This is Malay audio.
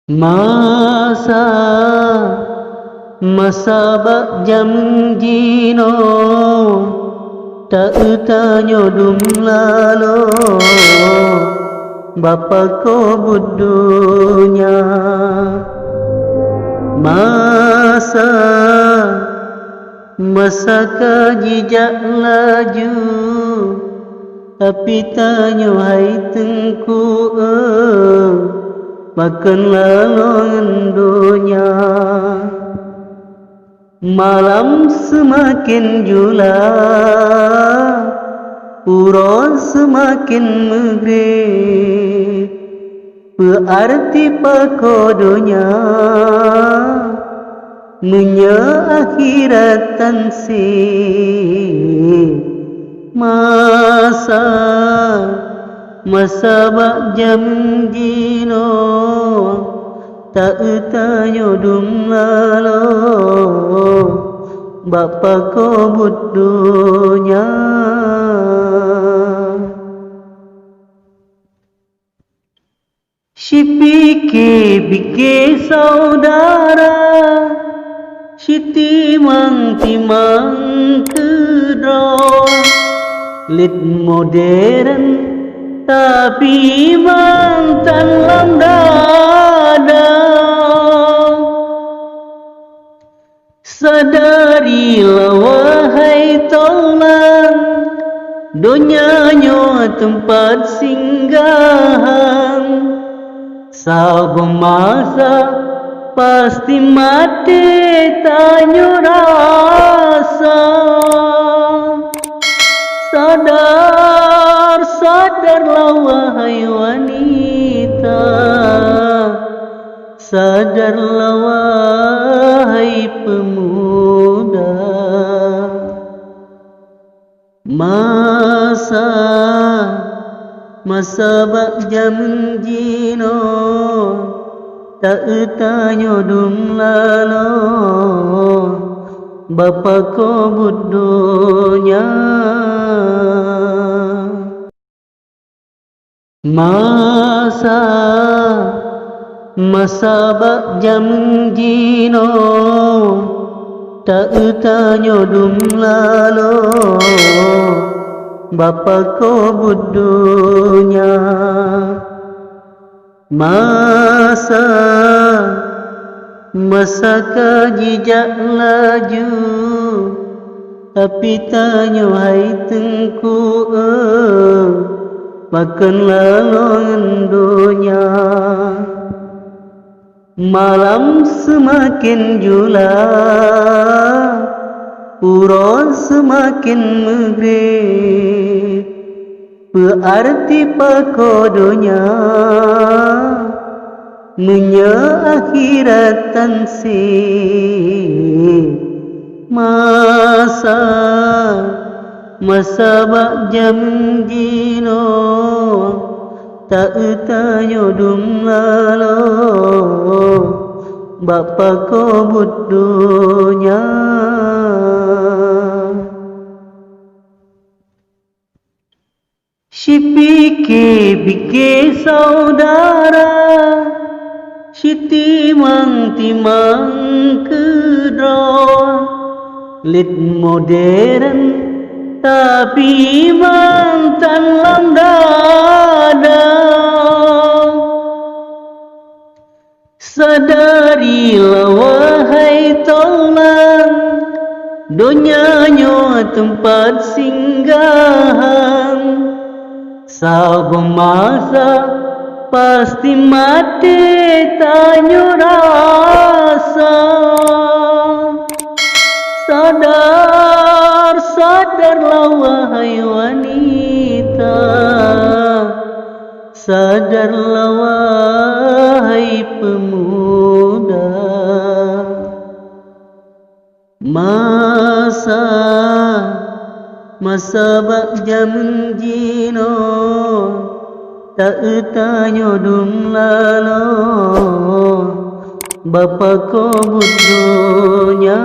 Masa bak jam jino tak utanyo dum lalo bapa ko budunya masa kajijak laju tapi tanyo hai tengku makan lalongan dunia. Malam semakin julak, uron semakin maghrib, berarti pakodonya munya akhirat tansih. Masa bak jam jino tak utanyo dum lalo bapa ko budunya. Si bike saudara, si timang kedro, lit modern tapi mantan dada. Sadarilah wahai taulan, dunianya tempat singgahan. Sabu masa pasti mati tanyo rasa. Sadarlah wahai wanita, sadarlah wahai pemuda. Masa bak jam jino tak utanyo dum lalo bapa ko budunya. Masa bak jam jino tak utanyo dum lalo bapa ko budunya. Masa kajijak laju tapi tanyo hai tengku makan lalongan dunia. Malam semakin julak, uron semakin maghrib, berarti pakodonya munya akhirat tansih. Masa bak jam jino tak utanyo dum lalo bapa ko budunya. Si bike saudara, si timang kedro, lit modern tapi mantan dada. Sadarilah wahai taulan, dunianya tempat singgahan. Sabu masa pasti mati tanyo rasa. Sadarlah wahai wanita, sadarlah wahai pemuda. Masa bak jam jino tak utanyo dum lalo bapa ko budunya.